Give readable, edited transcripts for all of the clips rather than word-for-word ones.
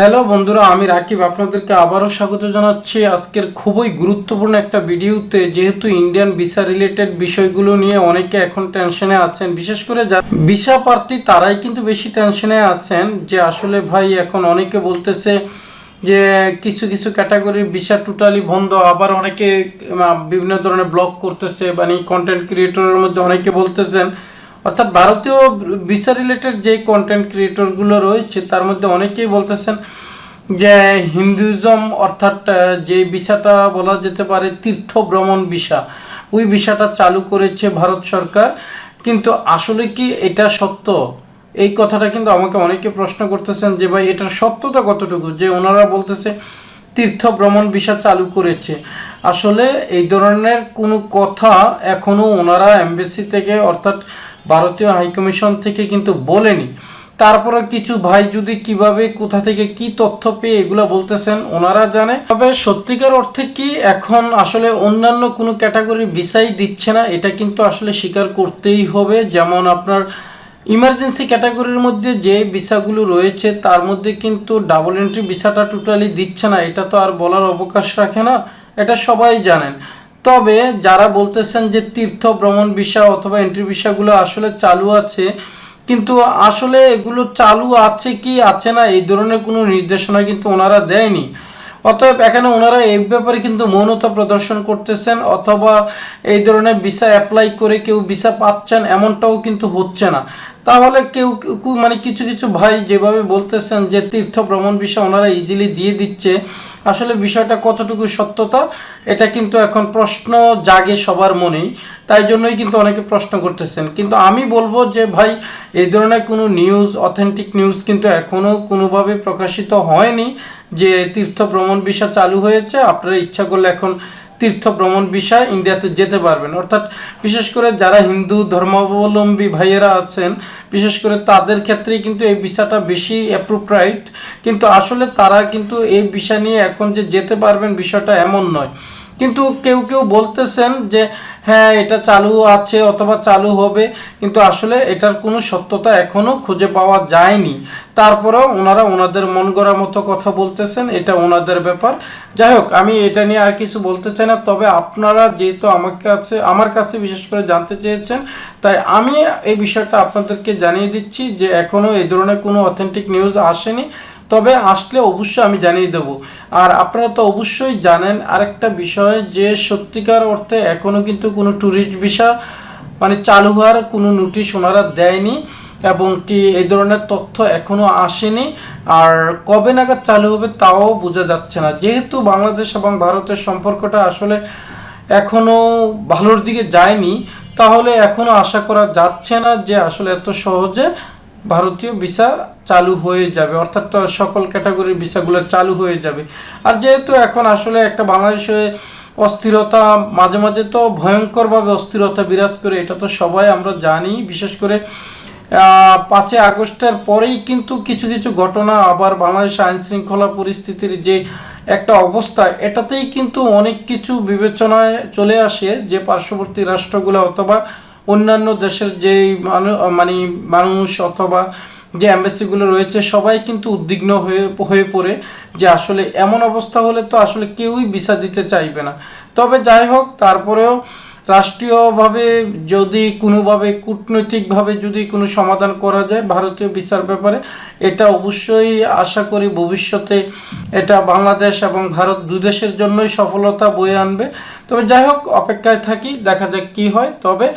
Hello বন্ধুরা, আমি রাকিব আপনাদেরকে আবারও স্বাগত জানাচ্ছি আজকের খুবই গুরুত্বপূর্ণ একটা ভিডিওতে। যেহেতু ইন্ডিয়ান ভিসা রিলেটেড বিষয়গুলো নিয়ে অনেকে এখন টেনশনে আছেন, বিশেষ করে যারা ভিসা প্রার্থী তারাই কিন্তু বেশি টেনশনে আছেন যে আসলে ভাই এখন অনেকে বলতেছে যে কিছু কিছু ক্যাটাগরির ভিসা টোটালি বন্ধ, আবার অনেকে বিভিন্ন ধরনের ব্লগ করতেছে, মানে কন্টেন্ট ক্রিয়েটরের মধ্যে অনেকে বলতেছেন, অর্থাৎ ভারতীয় ভিসা রিলেটেড যে কন্টেন্ট ক্রিয়েটরগুলো রয়েছে তার মধ্যে অনেকেই বলতেছেন যে হিন্দুইজম অর্থাৎ যে ভিসাটা বলা যেতে পারে তীর্থ ভ্রমণ ভিসা, ওই ভিসাটা চালু করেছে ভারত সরকার। কিন্তু আসলে কি এটা সত্য? এই কথাটা কিন্তু আমাকে অনেকে প্রশ্ন করতেছেন যে ভাই এটার সত্যতা কতটুকু, যে ওনারা বলতেছে তীর্থ ভ্রমণ ভিসা চালু করেছে। আসলে এই ধরনের কোনো কথা এখনও ওনারা এমবেসি থেকে অর্থাৎ ভারতীয় হাইকমিশন থেকে কিন্তু বলেনি। তারপরে কিছু ভাই যদি কিভাবে কোথা থেকে কি তথ্য পেয়ে এগুলো বলতেছেন ওনারা জানে। তবে সত্যিকার অর্থে কি এখন আসলে অন্যান্য কোনো ক্যাটাগরির ভিসাই দিচ্ছে না, এটা কিন্তু আসলে স্বীকার করতেই হবে। যেমন আপনার ইমার্জেন্সি ক্যাটাগরির মধ্যে যে ভিসাগুলো রয়েছে তার মধ্যে কিন্তু ডাবল এন্ট্রি ভিসাটা টোটালি দিচ্ছে না, এটা তো আর বলার অবকাশ রাখে না, এটা সবাই জানেন। তবে যারা বলতেছেন যে তীর্থ ভ্রমণ ভিসা অথবা এন্ট্রি ভিসাগুলো আসলে চালু আছে, কিন্তু আসলে এগুলো চালু আছে কি আছে না এই ধরনের কোনো নির্দেশনা কিন্তু ওনারা দেয়নি। অতএব এখানে ওনারা এই ব্যাপারে কিন্তু মৌনতা প্রদর্শন করতেছেন, অথবা এই ধরনের ভিসা অ্যাপ্লাই করে কেউ ভিসা পাচ্ছেন এমনটাও কিন্তু হচ্ছে না। তাহলে কেউ মানে কিছু কিছু ভাই যেভাবে বলতেছেন যে তীর্থ ভ্রমণ ভিসা ওনারা ইজিলি দিয়ে দিচ্ছে, আসলে বিষয়টা কতটুকু সত্যতা এটা কিন্তু এখন প্রশ্ন জাগে সবার মনেই। তাই জন্যই কিন্তু অনেকে প্রশ্ন করতেছেন, কিন্তু আমি বলবো যে ভাই এই ধরনের কোনো নিউজ, অথেন্টিক নিউজ কিন্তু এখনও কোনোভাবে প্রকাশিত হয়নি যে তীর্থ ভ্রমণ ভিসা চালু হয়েছে, আপনারা ইচ্ছা করলে এখন তীর্থ ভ্রমণ ভিসা ইন্ডিয়াতে যেতে পারবেন। অর্থাৎ বিশেষ করে যারা হিন্দু ধর্মাবলম্বী ভাইয়েরা আছেন, বিশেষ করে তাদের ক্ষেত্রেই কিন্তু এই ভিসাটা বেশি অ্যাপ্রোপ্রাইট। কিন্তু আসলে তারা কিন্তু এই ভিসা নিয়ে এখন যে যেতে পারবেন বিষয়টা এমন নয়। কিন্তু কেউ কেউ বলতেছেন যে হ্যাঁ এটা চালু আছে অথবা চালু হবে, কিন্তু আসলে এটার কোনো সত্যতা এখনও খুঁজে পাওয়া যায়নি। তারপরেও ওনারা ওনাদের মন গড়া মতো কথা বলতেছেন, এটা ওনাদের ব্যাপার। যাই হোক, আমি এটা নিয়ে আর কিছু বলতে চাই না। তবে আপনারা যেহেতু আমার কাছে বিশেষ করে জানতে চেয়েছেন, তাই আমি এই বিষয়টা আপনাদেরকে জানিয়ে দিচ্ছি যে এখনও এই ধরনের কোনো অথেন্টিক নিউজ আসেনি, তবে আসলে অবশ্যই আমি জানিয়ে দেব। আর আপনারা তো অবশ্যই জানেন আরেকটা বিষয়, যে সত্যিকার অর্থে এখনও কিন্তু কোনো ট্যুরিস্ট ভিসা মানে চালু হওয়ার কোনো নোটিশ ওনারা দেয়নি, এবং কি এই ধরনের তথ্য এখনও আসেনি। আর কবে নাগাদ চালু হবে তাও বোঝা যাচ্ছে না, যেহেতু বাংলাদেশ এবং ভারতের সম্পর্কটা আসলে এখনও ভালোর দিকে যায়নি। তাহলে এখনও আশা করা যাচ্ছে না যে আসলে এত সহজে ভারতীয় ভিসা চালু হয়ে যাবে, অর্থাৎ সকল ক্যাটাগরির ভিসাগুলো চালু হয়ে যাবে। আর যেহেতু এখন আসলে একটা বাংলাদেশে অস্থিরতা, মাঝে মাঝে তো ভয়ঙ্করভাবে অস্থিরতা বিরাজ করে, এটা তো সবাই আমরা জানি। বিশেষ করে 5ই আগস্টের পরেই কিন্তু কিছু কিছু ঘটনা, আবার বাংলাদেশ আইন শৃঙ্খলা পরিস্থিতির যে একটা অবস্থা, এটাতেই কিন্তু অনেক কিছু বিবেচনায় চলে আসে যে পার্শ্ববর্তী রাষ্ট্রগুলো অথবা অন্যান্য দেশের যেই মানুষ অথবা যে অ্যাম্বাসিগুলো রয়েছে সবাই কিন্তু উদ্বিগ্ন হয়ে পড়ে যে আসলে এমন অবস্থা হলে তো আসলে কেউই ভিসা দিতে চাইবে না। তবে যাই হোক, তারপরেও রাষ্ট্রীয়ভাবে যদি কোনোভাবে কূটনৈতিকভাবে যদি কোনো সমাধান করা যায় ভারতীয় ভিসার ব্যাপারে, এটা অবশ্যই আশা করি ভবিষ্যতে এটা বাংলাদেশ এবং ভারত দুই দেশের জন্যই সফলতা বয়ে আনবে। তবে যাই হোক, অপেক্ষায় থাকি, দেখা যাক কি হয়। তবে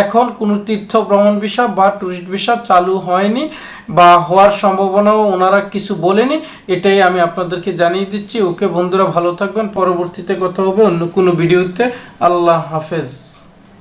এখন কোনো তীর্থ ভ্রমণ ভিসা বা ট্যুরিস্ট ভিসা চালু হয়নি বা হওয়ার সম্ভাবনাও ওনারা কিছু বলেনি, এটাই আমি আপনাদেরকে জানিয়ে দিচ্ছি। ওকে বন্ধুরা, ভালো থাকবেন, পরবর্তীতে কথা হবে অন্য কোনো ভিডিওতে। আল্লাহ হাফেজ।